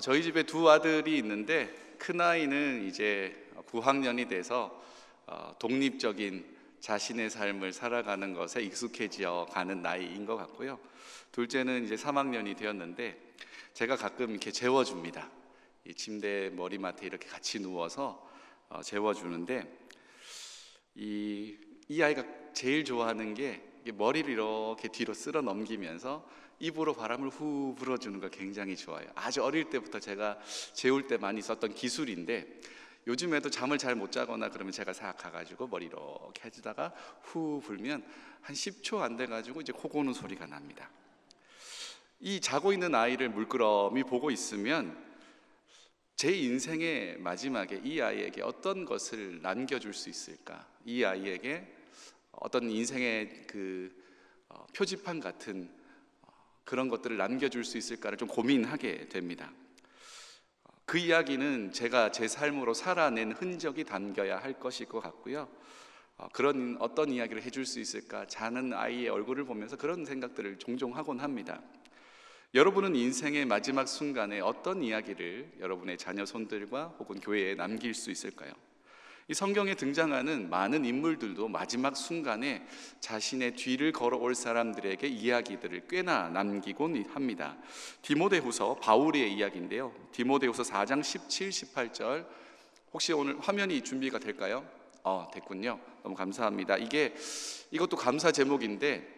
저희 집에 두 아들이 있는데 큰아이는 이제 9학년이 돼서 독립적인 자신의 삶을 살아가는 것에 익숙해져 가는 나이인 것 같고요. 둘째는 이제 3학년이 되었는데 제가 가끔 이렇게 재워줍니다. 이 침대 머리맡에 이렇게 같이 누워서 재워주는데 이 아이가 제일 좋아하는 게 머리를 이렇게 뒤로 쓸어 넘기면서 입으로 바람을 후 불어주는 걸 굉장히 좋아해요. 아주 어릴 때부터 제가 재울 때 많이 썼던 기술인데 요즘에도 잠을 잘 못 자거나 그러면 제가 싹 가가지고 머리 이렇게 해주다가 후 불면 한 10초 안 돼가지고 이제 코 고는 소리가 납니다. 이 자고 있는 아이를 물끄러미 보고 있으면 제 인생의 마지막에 이 아이에게 어떤 것을 남겨줄 수 있을까? 이 아이에게 어떤 인생의 표지판 같은 그런 것들을 남겨줄 수 있을까를 좀 고민하게 됩니다. 그 이야기는 제가 제 삶으로 살아낸 흔적이 담겨야 할 것일 것 같고요. 그런 어떤 이야기를 해줄 수 있을까? 자는 아이의 얼굴을 보면서 그런 생각들을 종종 하곤 합니다. 여러분은 인생의 마지막 순간에 어떤 이야기를 여러분의 자녀 손들과 혹은 교회에 남길 수 있을까요? 이 성경에 등장하는 많은 인물들도 마지막 순간에 자신의 뒤를 걸어올 사람들에게 이야기들을 꽤나 남기곤 합니다. 디모데후서 바울의 이야기인데요. 디모데후서 4장 17, 18절 혹시 오늘 화면이 준비가 될까요? 됐군요. 너무 감사합니다. 이것도 감사 제목인데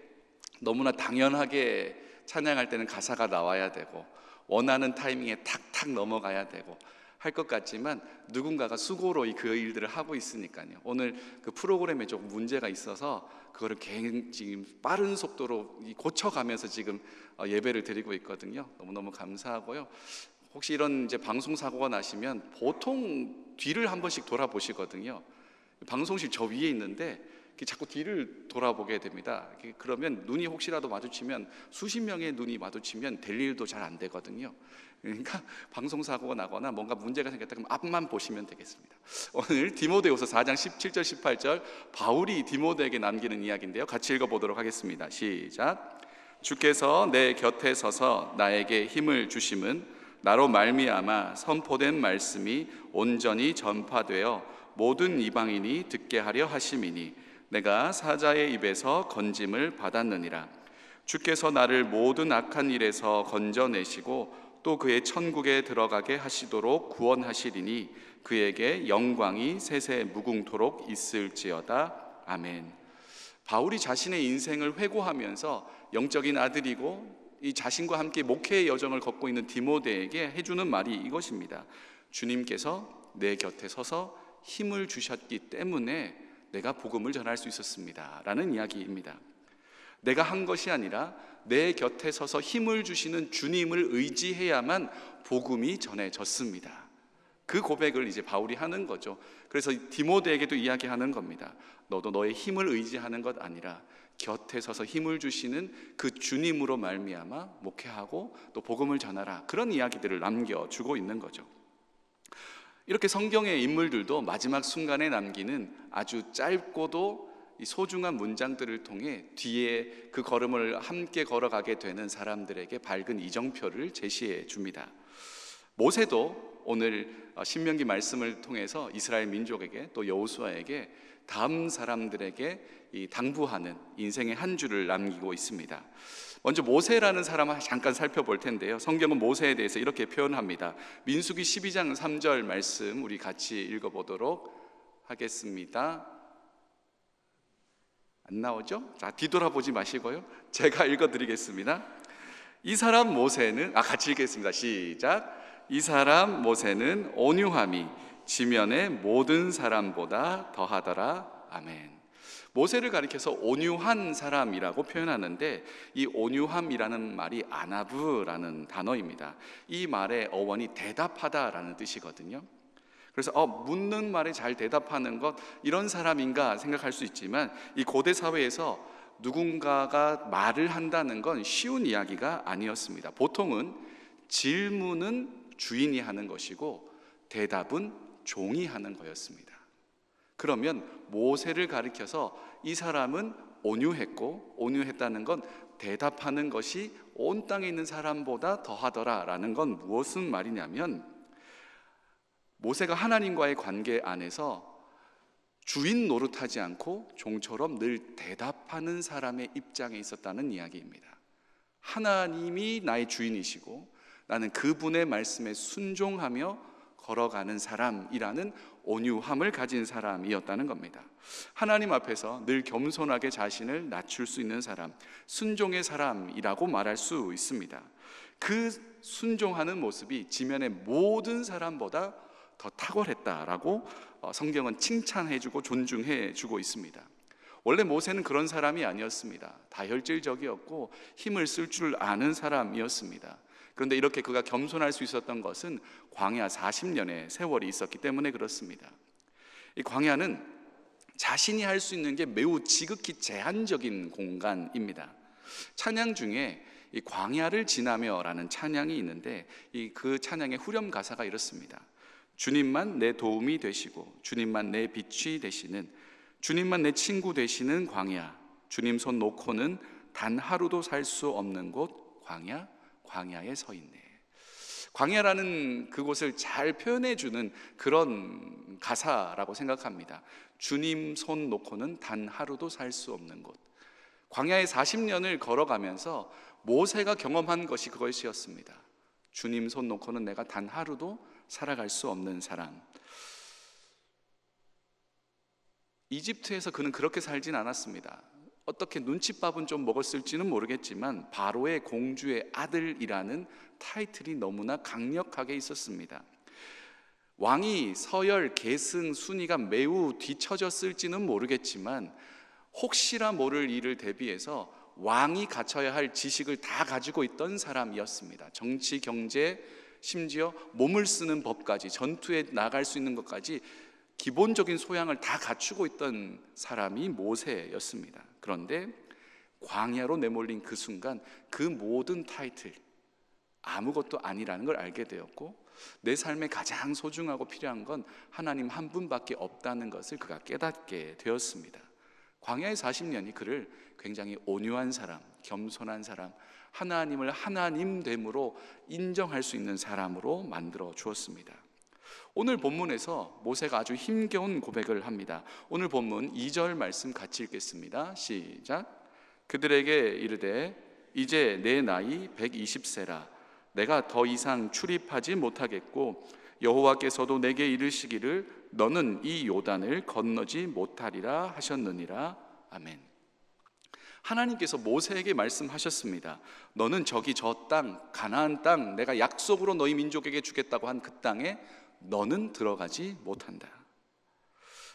너무나 당연하게 찬양할 때는 가사가 나와야 되고 원하는 타이밍에 탁탁 넘어가야 되고 할 것 같지만 누군가가 수고로 그 일들을 하고 있으니까요. 오늘 그 프로그램에 조금 문제가 있어서 그거를 지금 빠른 속도로 고쳐가면서 지금 예배를 드리고 있거든요. 너무너무 감사하고요. 혹시 이런 이제 방송 사고가 나시면 보통 뒤를 한 번씩 돌아보시거든요. 방송실 저 위에 있는데 자꾸 뒤를 돌아보게 됩니다. 그러면 눈이 혹시라도 마주치면 수십 명의 눈이 마주치면 될 일도 잘 안 되거든요. 그러니까 방송사고가 나거나 뭔가 문제가 생겼다 그러면 앞만 보시면 되겠습니다. 오늘 디모데후서 4장 17절 18절 바울이 디모데에게 남기는 이야기인데요. 같이 읽어보도록 하겠습니다. 시작. 주께서 내 곁에 서서 나에게 힘을 주심은 나로 말미암아 선포된 말씀이 온전히 전파되어 모든 이방인이 듣게 하려 하심이니 내가 사자의 입에서 건짐을 받았느니라. 주께서 나를 모든 악한 일에서 건져내시고 또 그의 천국에 들어가게 하시도록 구원하시리니 그에게 영광이 세세 무궁토록 있을지어다. 아멘. 바울이 자신의 인생을 회고하면서 영적인 아들이고 이 자신과 함께 목회의 여정을 걷고 있는 디모데에게 해주는 말이 이것입니다. 주님께서 내 곁에 서서 힘을 주셨기 때문에 내가 복음을 전할 수 있었습니다 라는 이야기입니다. 내가 한 것이 아니라 내 곁에 서서 힘을 주시는 주님을 의지해야만 복음이 전해졌습니다. 그 고백을 이제 바울이 하는 거죠. 그래서 디모데에게도 이야기하는 겁니다. 너도 너의 힘을 의지하는 것 아니라 곁에 서서 힘을 주시는 그 주님으로 말미암아 목회하고 또 복음을 전하라. 그런 이야기들을 남겨주고 있는 거죠. 이렇게 성경의 인물들도 마지막 순간에 남기는 아주 짧고도 소중한 문장들을 통해 뒤에 그 걸음을 함께 걸어가게 되는 사람들에게 밝은 이정표를 제시해 줍니다. 모세도 오늘 신명기 말씀을 통해서 이스라엘 민족에게 또 여호수아에게 다음 사람들에게 당부하는 인생의 한 줄을 남기고 있습니다. 먼저 모세라는 사람을 잠깐 살펴볼 텐데요. 성경은 모세에 대해서 이렇게 표현합니다. 민수기 12장 3절 말씀 우리 같이 읽어보도록 하겠습니다. 안 나오죠? 자, 뒤돌아보지 마시고요. 제가 읽어드리겠습니다. 이 사람 모세는 같이 읽겠습니다. 시작. 이 사람 모세는 온유함이 지면의 모든 사람보다 더하더라. 아멘. 모세를 가리켜서 온유한 사람이라고 표현하는데 이 온유함이라는 말이 아나브라는 단어입니다. 이 말의 어원이 대답하다라는 뜻이거든요. 그래서 묻는 말에 잘 대답하는 것, 이런 사람인가 생각할 수 있지만 이 고대 사회에서 누군가가 말을 한다는 건 쉬운 이야기가 아니었습니다. 보통은 질문은 주인이 하는 것이고 대답은 종이 하는 거였습니다. 그러면 모세를 가리켜서 이 사람은 온유했고, 온유했다는 건 대답하는 것이 온 땅에 있는 사람보다 더하더라라는 건 무엇은 말이냐면, 모세가 하나님과의 관계 안에서 주인 노릇하지 않고 종처럼 늘 대답하는 사람의 입장에 있었다는 이야기입니다. 하나님이 나의 주인이시고 나는 그분의 말씀에 순종하며 걸어가는 사람이라는 온유함을 가진 사람이었다는 겁니다. 하나님 앞에서 늘 겸손하게 자신을 낮출 수 있는 사람, 순종의 사람이라고 말할 수 있습니다. 그 순종하는 모습이 지면의 모든 사람보다 더 탁월했다라고 성경은 칭찬해주고 존중해주고 있습니다. 원래 모세는 그런 사람이 아니었습니다. 다혈질적이었고 힘을 쓸 줄 아는 사람이었습니다. 그런데 이렇게 그가 겸손할 수 있었던 것은 광야 40년의 세월이 있었기 때문에 그렇습니다. 이 광야는 자신이 할 수 있는 게 매우 지극히 제한적인 공간입니다. 찬양 중에 이 광야를 지나며라는 찬양이 있는데, 그 찬양의 후렴 가사가 이렇습니다. 주님만 내 도움이 되시고 주님만 내 빛이 되시는, 주님만 내 친구 되시는 광야, 주님 손 놓고는 단 하루도 살 수 없는 곳 광야, 광야에 서 있네. 광야라는 그곳을 잘 표현해주는 그런 가사라고 생각합니다. 주님 손 놓고는 단 하루도 살 수 없는 곳. 광야의 40년을 걸어가면서 모세가 경험한 것이 그것이었습니다. 주님 손 놓고는 내가 단 하루도 살아갈 수 없는 사람. 이집트에서 그는 그렇게 살진 않았습니다. 어떻게 눈칫밥은 좀 먹었을지는 모르겠지만 바로의 공주의 아들이라는 타이틀이 너무나 강력하게 있었습니다. 왕이 서열, 계승, 순위가 매우 뒤처졌을지는 모르겠지만 혹시나 모를 일을 대비해서 왕이 갖춰야 할 지식을 다 가지고 있던 사람이었습니다. 정치, 경제, 심지어 몸을 쓰는 법까지, 전투에 나갈 수 있는 것까지 기본적인 소양을 다 갖추고 있던 사람이 모세였습니다. 그런데 광야로 내몰린 그 순간 그 모든 타이틀 아무것도 아니라는 걸 알게 되었고, 내 삶에 가장 소중하고 필요한 건 하나님 한 분밖에 없다는 것을 그가 깨닫게 되었습니다. 광야의 40년이 그를 굉장히 온유한 사람, 겸손한 사람, 하나님을 하나님됨으로 인정할 수 있는 사람으로 만들어 주었습니다. 오늘 본문에서 모세가 아주 힘겨운 고백을 합니다. 오늘 본문 2절 말씀 같이 읽겠습니다. 시작. 그들에게 이르되 이제 내 나이 120세라 내가 더 이상 출입하지 못하겠고 여호와께서도 내게 이르시기를 너는 이 요단을 건너지 못하리라 하셨느니라. 아멘. 하나님께서 모세에게 말씀하셨습니다. 너는 저기 저 땅, 가나안 땅, 내가 약속으로 너희 민족에게 주겠다고 한 그 땅에 너는 들어가지 못한다.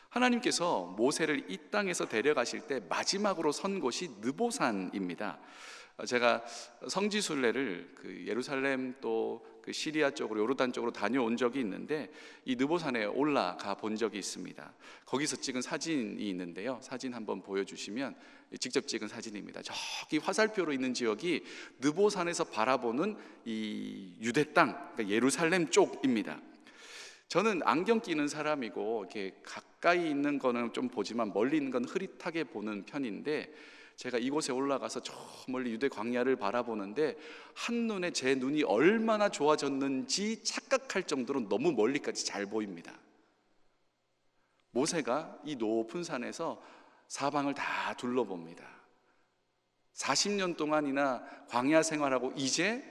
하나님께서 모세를 이 땅에서 데려가실 때 마지막으로 선 곳이 느보산입니다. 제가 성지순례를 예루살렘 또 그 시리아 쪽으로, 요르단 쪽으로 다녀온 적이 있는데 이 느보산에 올라가 본 적이 있습니다. 거기서 찍은 사진이 있는데요, 사진 한번 보여주시면, 직접 찍은 사진입니다. 저기 화살표로 있는 지역이 느보산에서 바라보는 이 유대 땅, 그러니까 예루살렘 쪽입니다. 저는 안경 끼는 사람이고 이렇게 가까이 있는 거는 좀 보지만 멀리 있는 건 흐릿하게 보는 편인데, 제가 이곳에 올라가서 저 멀리 유대 광야를 바라보는데 한눈에 제 눈이 얼마나 좋아졌는지 착각할 정도로 너무 멀리까지 잘 보입니다. 모세가 이 높은 산에서 사방을 다 둘러봅니다. 40년 동안이나 광야 생활하고 이제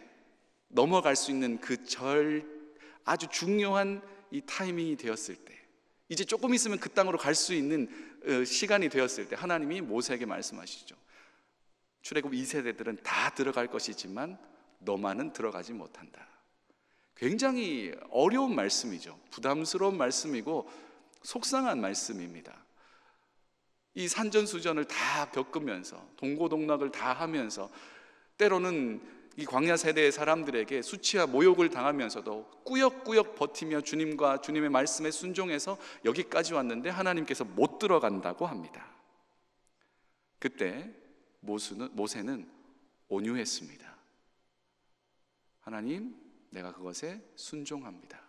넘어갈 수 있는 그 아주 중요한 이 타이밍이 되었을 때, 이제 조금 있으면 그 땅으로 갈 수 있는 시간이 되었을 때 하나님이 모세에게 말씀하시죠. 출애굽 2세대들은 다 들어갈 것이지만 너만은 들어가지 못한다. 굉장히 어려운 말씀이죠. 부담스러운 말씀이고 속상한 말씀입니다. 이 산전수전을 다 겪으면서 동고동락을 다 하면서 때로는 이 광야 세대의 사람들에게 수치와 모욕을 당하면서도 꾸역꾸역 버티며 주님과 주님의 말씀에 순종해서 여기까지 왔는데 하나님께서 못 들어간다고 합니다. 그때 모세는 온유했습니다. 하나님, 내가 그것에 순종합니다.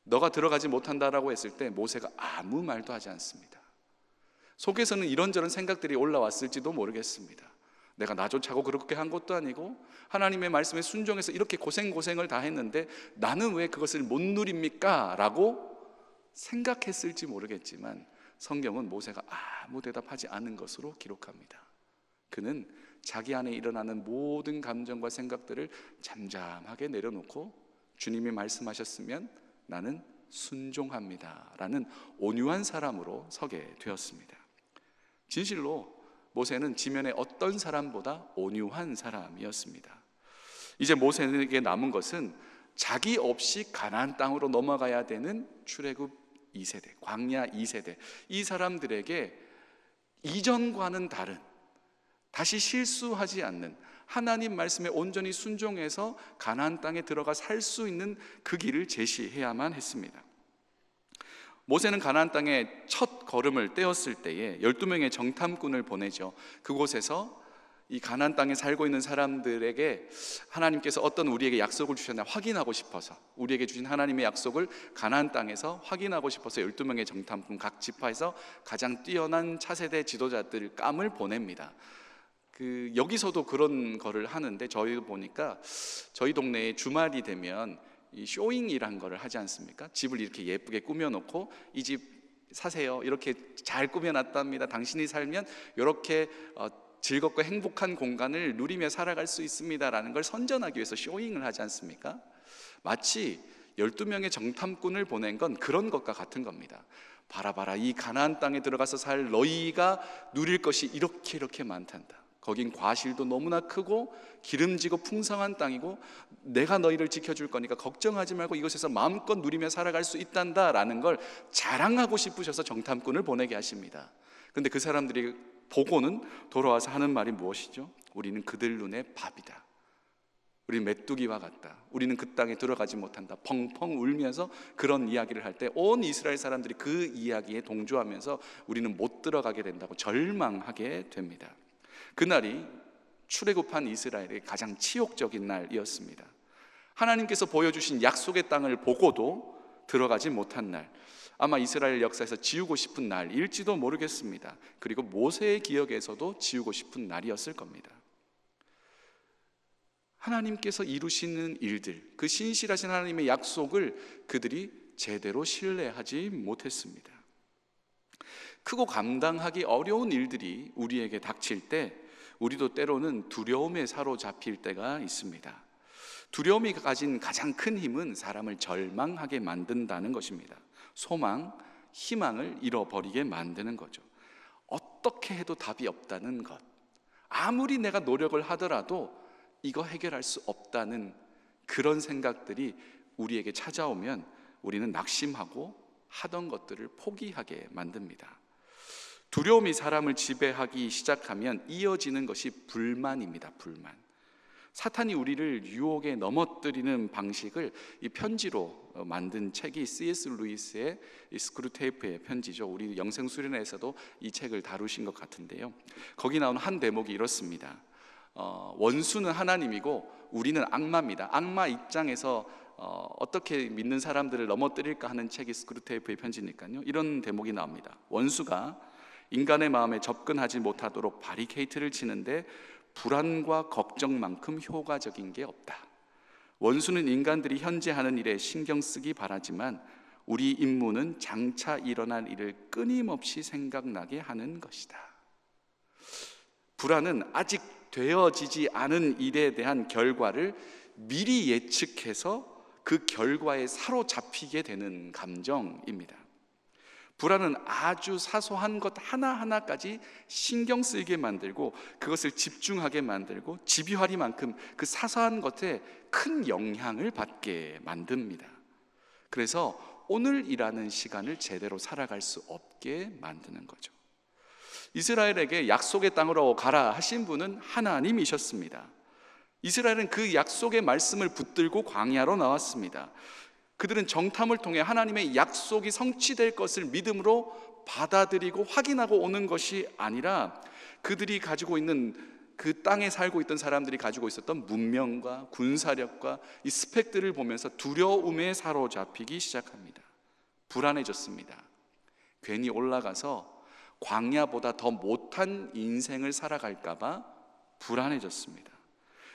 너가 들어가지 못한다라고 했을 때 모세가 아무 말도 하지 않습니다. 속에서는 이런저런 생각들이 올라왔을지도 모르겠습니다. 내가 나조차고 그렇게 한 것도 아니고 하나님의 말씀에 순종해서 이렇게 고생을 다 했는데 나는 왜 그것을 못 누립니까? 라고 생각했을지 모르겠지만 성경은 모세가 아무 대답하지 않은 것으로 기록합니다. 그는 자기 안에 일어나는 모든 감정과 생각들을 잠잠하게 내려놓고 주님이 말씀하셨으면 나는 순종합니다 라는 온유한 사람으로 서게 되었습니다. 진실로 모세는 지면의 어떤 사람보다 온유한 사람이었습니다. 이제 모세에게 남은 것은 자기 없이 가나안 땅으로 넘어가야 되는 출애굽 2세대, 광야 2세대, 이 사람들에게 이전과는 다른, 다시 실수하지 않는, 하나님 말씀에 온전히 순종해서 가나안 땅에 들어가 살 수 있는 그 길을 제시해야만 했습니다. 모세는 가나안 땅에 첫 걸음을 떼었을 때에 12명의 정탐꾼을 보내죠. 그곳에서 이 가나안 땅에 살고 있는 사람들에게 하나님께서 어떤 우리에게 약속을 주셨나 확인하고 싶어서, 우리에게 주신 하나님의 약속을 가나안 땅에서 확인하고 싶어서 12명의 정탐꾼, 각 지파에서 가장 뛰어난 차세대 지도자들감을 보냅니다. 여기서도 그런 거를 하는데, 저희도 보니까 저희 동네에 주말이 되면 이 쇼잉이란 거를 하지 않습니까? 집을 이렇게 예쁘게 꾸며놓고 이 집 사세요, 이렇게 잘 꾸며놨답니다, 당신이 살면 이렇게 즐겁고 행복한 공간을 누리며 살아갈 수 있습니다 라는 걸 선전하기 위해서 쇼잉을 하지 않습니까? 마치 12명의 정탐꾼을 보낸 건 그런 것과 같은 겁니다. 봐라, 이 가나안 땅에 들어가서 살 너희가 누릴 것이 이렇게 많단다. 거긴 과실도 너무나 크고 기름지고 풍성한 땅이고 내가 너희를 지켜줄 거니까 걱정하지 말고 이곳에서 마음껏 누리며 살아갈 수 있단다 라는 걸 자랑하고 싶으셔서 정탐꾼을 보내게 하십니다. 그런데 그 사람들이 보고는 돌아와서 하는 말이 무엇이죠? 우리는 그들 눈에 밥이다, 우리는 메뚜기와 같다, 우리는 그 땅에 들어가지 못한다, 펑펑 울면서 그런 이야기를 할 때 온 이스라엘 사람들이 그 이야기에 동조하면서 우리는 못 들어가게 된다고 절망하게 됩니다. 그날이 출애굽한 이스라엘의 가장 치욕적인 날이었습니다. 하나님께서 보여주신 약속의 땅을 보고도 들어가지 못한 날, 아마 이스라엘 역사에서 지우고 싶은 날일지도 모르겠습니다. 그리고 모세의 기억에서도 지우고 싶은 날이었을 겁니다. 하나님께서 이루시는 일들, 그 신실하신 하나님의 약속을 그들이 제대로 신뢰하지 못했습니다. 크고 감당하기 어려운 일들이 우리에게 닥칠 때 우리도 때로는 두려움에 사로잡힐 때가 있습니다. 두려움이 가진 가장 큰 힘은 사람을 절망하게 만든다는 것입니다. 소망, 희망을 잃어버리게 만드는 거죠. 어떻게 해도 답이 없다는 것, 아무리 내가 노력을 하더라도 이거 해결할 수 없다는 그런 생각들이 우리에게 찾아오면 우리는 낙심하고 하던 것들을 포기하게 만듭니다. 두려움이 사람을 지배하기 시작하면 이어지는 것이 불만입니다. 불만. 사탄이 우리를 유혹에 넘어뜨리는 방식을 이 편지로 만든 책이 C.S. 루이스의 스크루테이프의 편지죠. 우리 영생수련회에서도 이 책을 다루신 것 같은데요, 거기 나오는 한 대목이 이렇습니다. 원수는 하나님이고 우리는 악마입니다. 악마 입장에서 어떻게 믿는 사람들을 넘어뜨릴까 하는 책이 스크루테이프의 편지니까요, 이런 대목이 나옵니다. 원수가 인간의 마음에 접근하지 못하도록 바리케이트를 치는데 불안과 걱정만큼 효과적인 게 없다. 원수는 인간들이 현재 하는 일에 신경 쓰기 바라지만 우리 임무는 장차 일어날 일을 끊임없이 생각나게 하는 것이다. 불안은 아직 되어지지 않은 일에 대한 결과를 미리 예측해서 그 결과에 사로잡히게 되는 감정입니다. 불안은 아주 사소한 것 하나하나까지 신경 쓰이게 만들고 그것을 집중하게 만들고 집요하리만큼 그 사소한 것에 큰 영향을 받게 만듭니다. 그래서 오늘이라는 시간을 제대로 살아갈 수 없게 만드는 거죠. 이스라엘에게 약속의 땅으로 가라 하신 분은 하나님이셨습니다. 이스라엘은 그 약속의 말씀을 붙들고 광야로 나왔습니다. 그들은 정탐을 통해 하나님의 약속이 성취될 것을 믿음으로 받아들이고 확인하고 오는 것이 아니라 그들이 가지고 있는 그 땅에 살고 있던 사람들이 가지고 있었던 문명과 군사력과 이 스펙들을 보면서 두려움에 사로잡히기 시작합니다. 불안해졌습니다. 괜히 올라가서 광야보다 더 못한 인생을 살아갈까 봐 불안해졌습니다.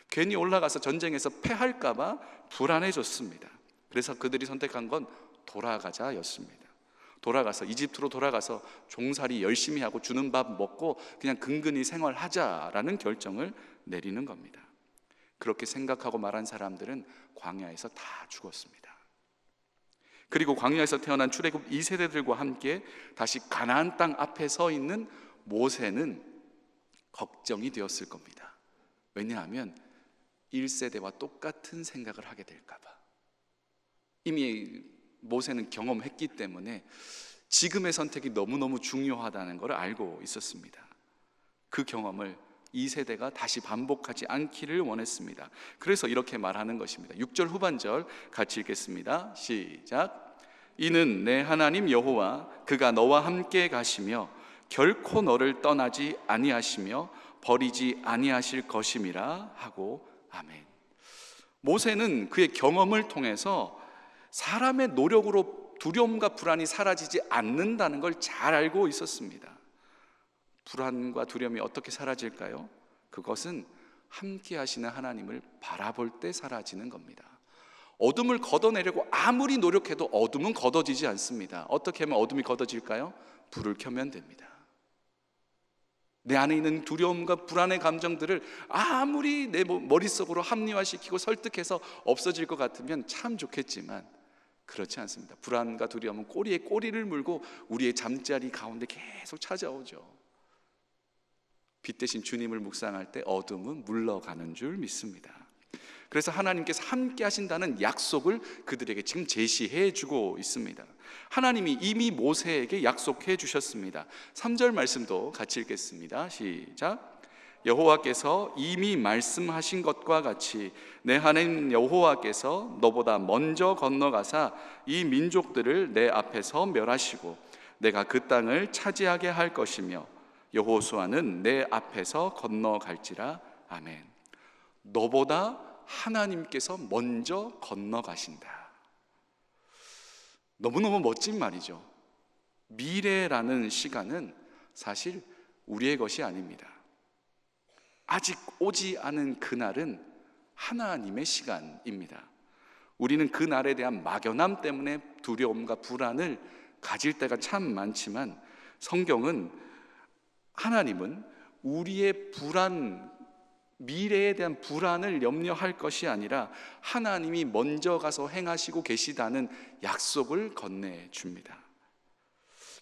괜히 올라가서 전쟁에서 패할까 봐 불안해졌습니다. 그래서 그들이 선택한 건 돌아가자였습니다. 돌아가서 이집트로 돌아가서 종살이 열심히 하고 주는 밥 먹고 그냥 근근히 생활하자라는 결정을 내리는 겁니다. 그렇게 생각하고 말한 사람들은 광야에서 다 죽었습니다. 그리고 광야에서 태어난 출애굽 2세대들과 함께 다시 가나안 땅 앞에 서 있는 모세는 걱정이 되었을 겁니다. 왜냐하면 1세대와 똑같은 생각을 하게 될까 봐. 이미 모세는 경험했기 때문에 지금의 선택이 너무너무 중요하다는 걸 알고 있었습니다. 그 경험을 2세대가 다시 반복하지 않기를 원했습니다. 그래서 이렇게 말하는 것입니다. 6절 후반절 같이 읽겠습니다. 시작. 이는 내 하나님 여호와 그가 너와 함께 가시며 결코 너를 떠나지 아니하시며 버리지 아니하실 것임이라 하고 아멘. 모세는 그의 경험을 통해서 사람의 노력으로 두려움과 불안이 사라지지 않는다는 걸 잘 알고 있었습니다. 불안과 두려움이 어떻게 사라질까요? 그것은 함께 하시는 하나님을 바라볼 때 사라지는 겁니다. 어둠을 걷어내려고 아무리 노력해도 어둠은 걷어지지 않습니다. 어떻게 하면 어둠이 걷어질까요? 불을 켜면 됩니다. 내 안에 있는 두려움과 불안의 감정들을 아무리 내 머릿속으로 합리화시키고 설득해서 없어질 것 같으면 참 좋겠지만 그렇지 않습니다. 불안과 두려움은 꼬리에 꼬리를 물고 우리의 잠자리 가운데 계속 찾아오죠. 빛 대신 주님을 묵상할 때 어둠은 물러가는 줄 믿습니다. 그래서 하나님께서 함께 하신다는 약속을 그들에게 지금 제시해 주고 있습니다. 하나님이 이미 모세에게 약속해 주셨습니다. 3절 말씀도 같이 읽겠습니다. 시작. 여호와께서 이미 말씀하신 것과 같이 내 하나님 여호와께서 너보다 먼저 건너가사 이 민족들을 내 앞에서 멸하시고 내가 그 땅을 차지하게 할 것이며 여호수아는 내 앞에서 건너갈지라. 아멘. 너보다 하나님께서 먼저 건너가신다. 너무너무 멋진 말이죠. 미래라는 시간은 사실 우리의 것이 아닙니다. 아직 오지 않은 그날은 하나님의 시간입니다. 우리는 그날에 대한 막연함 때문에 두려움과 불안을 가질 때가 참 많지만 성경은 하나님은 우리의 불안, 미래에 대한 불안을 염려할 것이 아니라 하나님이 먼저 가서 행하시고 계시다는 약속을 건네줍니다.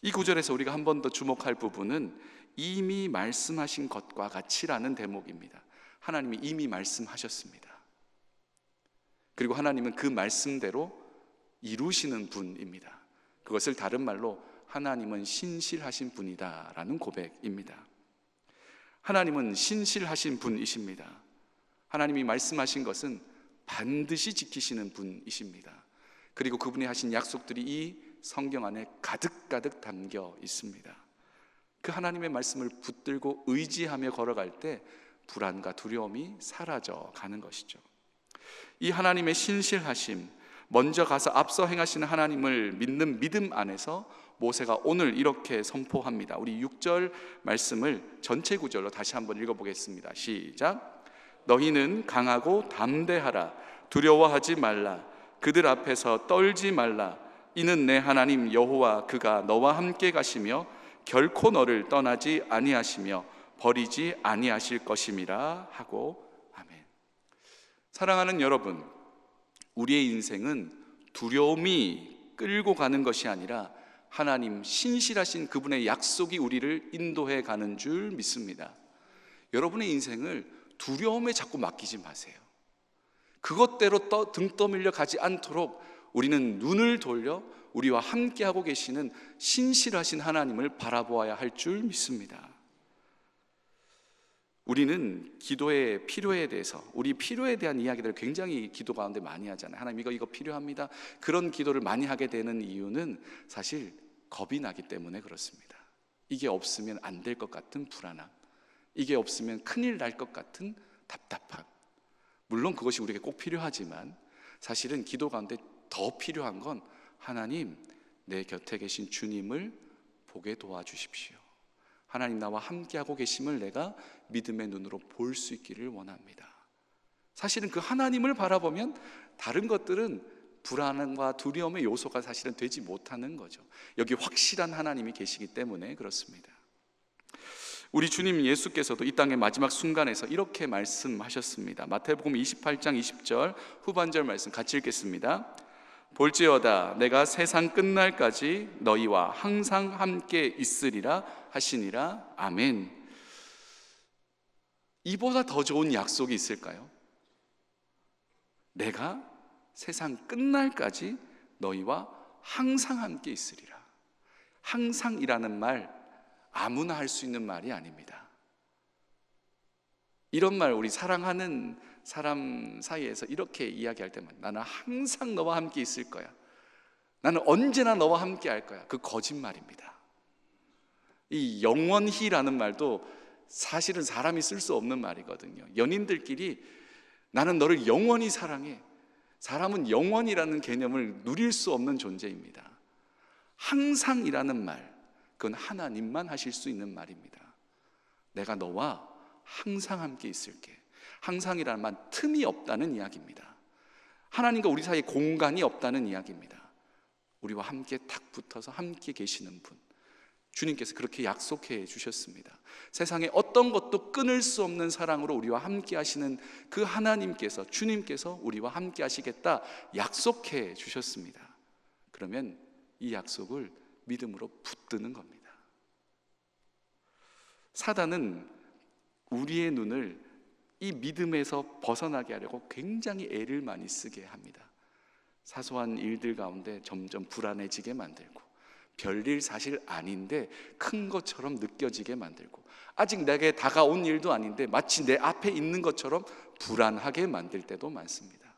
이 구절에서 우리가 한 번 더 주목할 부분은 이미 말씀하신 것과 같이라는 대목입니다. 하나님이 이미 말씀하셨습니다. 그리고 하나님은 그 말씀대로 이루시는 분입니다. 그것을 다른 말로 하나님은 신실하신 분이다라는 고백입니다. 하나님은 신실하신 분이십니다. 하나님이 말씀하신 것은 반드시 지키시는 분이십니다. 그리고 그분이 하신 약속들이 이 성경 안에 가득가득 담겨 있습니다. 그 하나님의 말씀을 붙들고 의지하며 걸어갈 때 불안과 두려움이 사라져 가는 것이죠. 이 하나님의 신실하심, 먼저 가서 앞서 행하시는 하나님을 믿는 믿음 안에서 모세가 오늘 이렇게 선포합니다. 우리 6절 말씀을 전체 구절로 다시 한번 읽어보겠습니다. 시작. 너희는 강하고 담대하라. 두려워하지 말라. 그들 앞에서 떨지 말라. 이는 내 하나님 여호와 그가 너와 함께 가시며 결코 너를 떠나지 아니하시며 버리지 아니하실 것임이라 하고 아멘. 사랑하는 여러분, 우리의 인생은 두려움이 끌고 가는 것이 아니라 하나님 신실하신 그분의 약속이 우리를 인도해 가는 줄 믿습니다. 여러분의 인생을 두려움에 자꾸 맡기지 마세요. 그것대로 등 떠밀려 가지 않도록 우리는 눈을 돌려 우리와 함께하고 계시는 신실하신 하나님을 바라보아야 할 줄 믿습니다. 우리는 기도의 필요에 대해서, 우리 필요에 대한 이야기들을 굉장히 기도 가운데 많이 하잖아요. 하나님 이거 필요합니다. 그런 기도를 많이 하게 되는 이유는 사실 겁이 나기 때문에 그렇습니다. 이게 없으면 안 될 것 같은 불안함, 이게 없으면 큰일 날 것 같은 답답함. 물론 그것이 우리에게 꼭 필요하지만 사실은 기도 가운데 더 필요한 건 하나님, 내 곁에 계신 주님을 보게 도와주십시오. 하나님 나와 함께하고 계심을 내가 믿음의 눈으로 볼 수 있기를 원합니다. 사실은 그 하나님을 바라보면 다른 것들은 불안과 두려움의 요소가 사실은 되지 못하는 거죠. 여기 확실한 하나님이 계시기 때문에 그렇습니다. 우리 주님 예수께서도 이 땅의 마지막 순간에서 이렇게 말씀하셨습니다. 마태복음 28장 20절 후반절 말씀 같이 읽겠습니다. 볼지어다 내가 세상 끝날까지 너희와 항상 함께 있으리라 하시니라. 아멘. 이보다 더 좋은 약속이 있을까요? 내가 세상 끝날까지 너희와 항상 함께 있으리라. 항상이라는 말 아무나 할 수 있는 말이 아닙니다. 이런 말 우리 사랑하는 사람 사이에서 이렇게 이야기할 때만 나는 항상 너와 함께 있을 거야, 나는 언제나 너와 함께 할 거야, 그 거짓말입니다. 이 영원히라는 말도 사실은 사람이 쓸 수 없는 말이거든요. 연인들끼리 나는 너를 영원히 사랑해, 사람은 영원이라는 개념을 누릴 수 없는 존재입니다. 항상이라는 말, 그건 하나님만 하실 수 있는 말입니다. 내가 너와 항상 함께 있을게. 항상이라는 말 틈이 없다는 이야기입니다. 하나님과 우리 사이에 공간이 없다는 이야기입니다. 우리와 함께 탁 붙어서 함께 계시는 분, 주님께서 그렇게 약속해 주셨습니다. 세상에 어떤 것도 끊을 수 없는 사랑으로 우리와 함께 하시는 그 하나님께서, 주님께서 우리와 함께 하시겠다 약속해 주셨습니다. 그러면 이 약속을 믿음으로 붙드는 겁니다. 사단은 우리의 눈을 이 믿음에서 벗어나게 하려고 굉장히 애를 많이 쓰게 합니다. 사소한 일들 가운데 점점 불안해지게 만들고, 별일 사실 아닌데 큰 것처럼 느껴지게 만들고, 아직 내게 다가온 일도 아닌데 마치 내 앞에 있는 것처럼 불안하게 만들 때도 많습니다.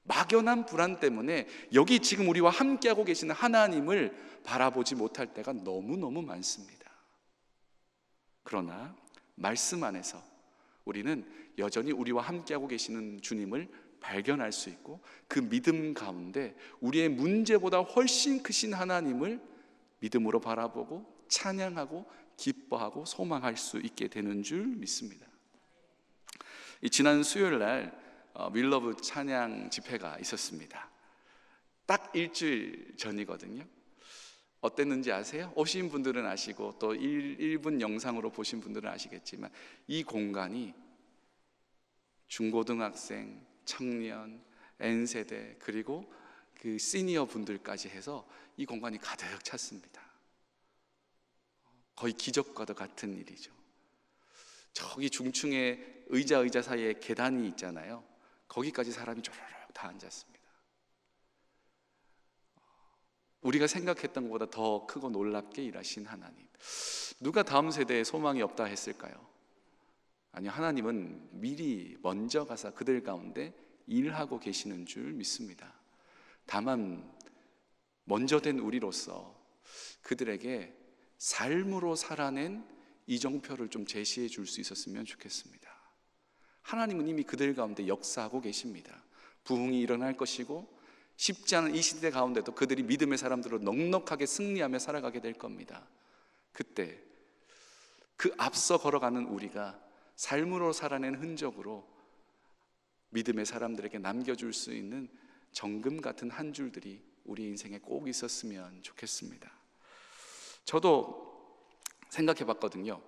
막연한 불안 때문에 여기 지금 우리와 함께하고 계시는 하나님을 바라보지 못할 때가 너무너무 많습니다. 그러나 말씀 안에서 우리는 여전히 우리와 함께하고 계시는 주님을 발견할 수 있고, 그 믿음 가운데 우리의 문제보다 훨씬 크신 하나님을 믿음으로 바라보고 찬양하고 기뻐하고 소망할 수 있게 되는 줄 믿습니다. 지난 수요일 날 윌러브 찬양 집회가 있었습니다. 딱 일주일 전이거든요. 어땠는지 아세요? 오신 분들은 아시고 또 1분 영상으로 보신 분들은 아시겠지만, 이 공간이 중고등학생, 청년, N세대 그리고 그 시니어 분들까지 해서 이 공간이 가득 찼습니다. 거의 기적과도 같은 일이죠. 저기 중층에 의자 사이에 계단이 있잖아요. 거기까지 사람이 쪼르륵 다 앉았습니다. 우리가 생각했던 것보다 더 크고 놀랍게 일하신 하나님, 누가 다음 세대에 소망이 없다 했을까요? 아니요, 하나님은 미리 먼저 가서 그들 가운데 일하고 계시는 줄 믿습니다. 다만 먼저 된 우리로서 그들에게 삶으로 살아낸 이정표를 좀 제시해 줄 수 있었으면 좋겠습니다. 하나님은 이미 그들 가운데 역사하고 계십니다. 부흥이 일어날 것이고, 쉽지 않은 이 시대 가운데도 그들이 믿음의 사람들로 넉넉하게 승리하며 살아가게 될 겁니다. 그때 그 앞서 걸어가는 우리가 삶으로 살아낸 흔적으로 믿음의 사람들에게 남겨줄 수 있는 정금 같은 한 줄들이 우리 인생에 꼭 있었으면 좋겠습니다. 저도 생각해 봤거든요.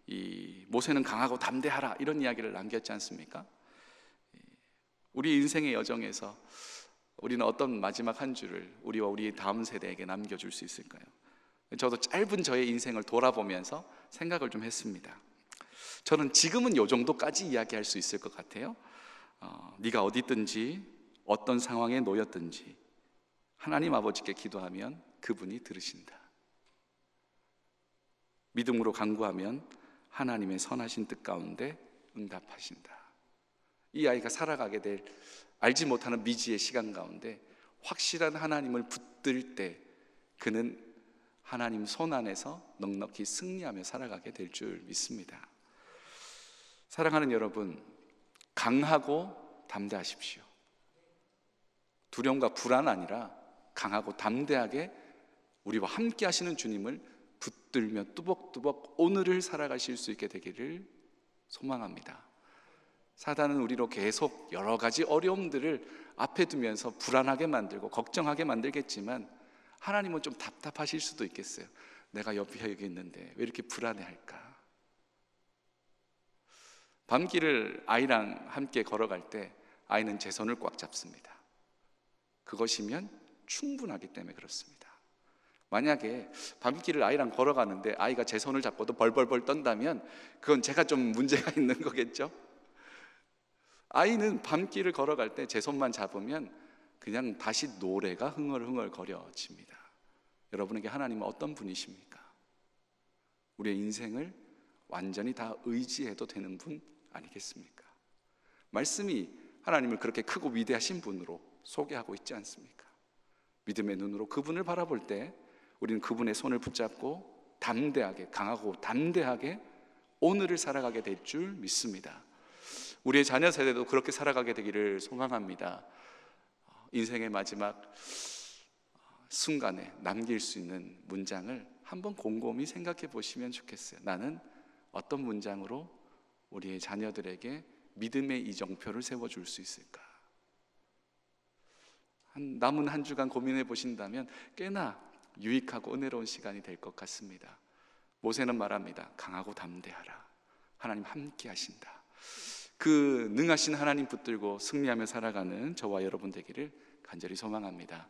이 모세는 강하고 담대하라, 이런 이야기를 남겼지 않습니까? 우리 인생의 여정에서 우리는 어떤 마지막 한 줄을 우리와 우리 다음 세대에게 남겨줄 수 있을까요? 저도 짧은 저의 인생을 돌아보면서 생각을 좀 했습니다. 저는 지금은 요 정도까지 이야기할 수 있을 것 같아요. 네가 어디 있든지 어떤 상황에 놓였든지 하나님 아버지께 기도하면 그분이 들으신다. 믿음으로 간구하면 하나님의 선하신 뜻 가운데 응답하신다. 이 아이가 살아가게 될 알지 못하는 미지의 시간 가운데 확실한 하나님을 붙들 때 그는 하나님 손 안에서 넉넉히 승리하며 살아가게 될 줄 믿습니다. 사랑하는 여러분, 강하고 담대하십시오. 두려움과 불안 아니라 강하고 담대하게 우리와 함께 하시는 주님을 붙들며 뚜벅뚜벅 오늘을 살아가실 수 있게 되기를 소망합니다. 사단은 우리로 계속 여러 가지 어려움들을 앞에 두면서 불안하게 만들고 걱정하게 만들겠지만, 하나님은 좀 답답하실 수도 있겠어요. 내가 옆에 여기 있는데 왜 이렇게 불안해할까? 밤길을 아이랑 함께 걸어갈 때 아이는 제 손을 꽉 잡습니다. 그것이면 충분하기 때문에 그렇습니다. 만약에 밤길을 아이랑 걸어가는데 아이가 제 손을 잡고도 벌벌벌 떤다면 그건 제가 좀 문제가 있는 거겠죠? 아이는 밤길을 걸어갈 때 제 손만 잡으면 그냥 다시 노래가 흥얼흥얼 거려집니다. 여러분에게 하나님은 어떤 분이십니까? 우리의 인생을 완전히 다 의지해도 되는 분 아니겠습니까? 말씀이 하나님을 그렇게 크고 위대하신 분으로 소개하고 있지 않습니까? 믿음의 눈으로 그분을 바라볼 때 우리는 그분의 손을 붙잡고 담대하게, 강하고 담대하게 오늘을 살아가게 될 줄 믿습니다. 우리의 자녀 세대도 그렇게 살아가게 되기를 소망합니다. 인생의 마지막 순간에 남길 수 있는 문장을 한번 곰곰이 생각해 보시면 좋겠어요. 나는 어떤 문장으로 우리의 자녀들에게 믿음의 이정표를 세워줄 수 있을까? 남은 한 주간 고민해 보신다면 꽤나 유익하고 은혜로운 시간이 될 것 같습니다. 모세는 말합니다. 강하고 담대하라. 하나님 함께 하신다. 그 능하신 하나님 붙들고 승리하며 살아가는 저와 여러분 되기를 간절히 소망합니다.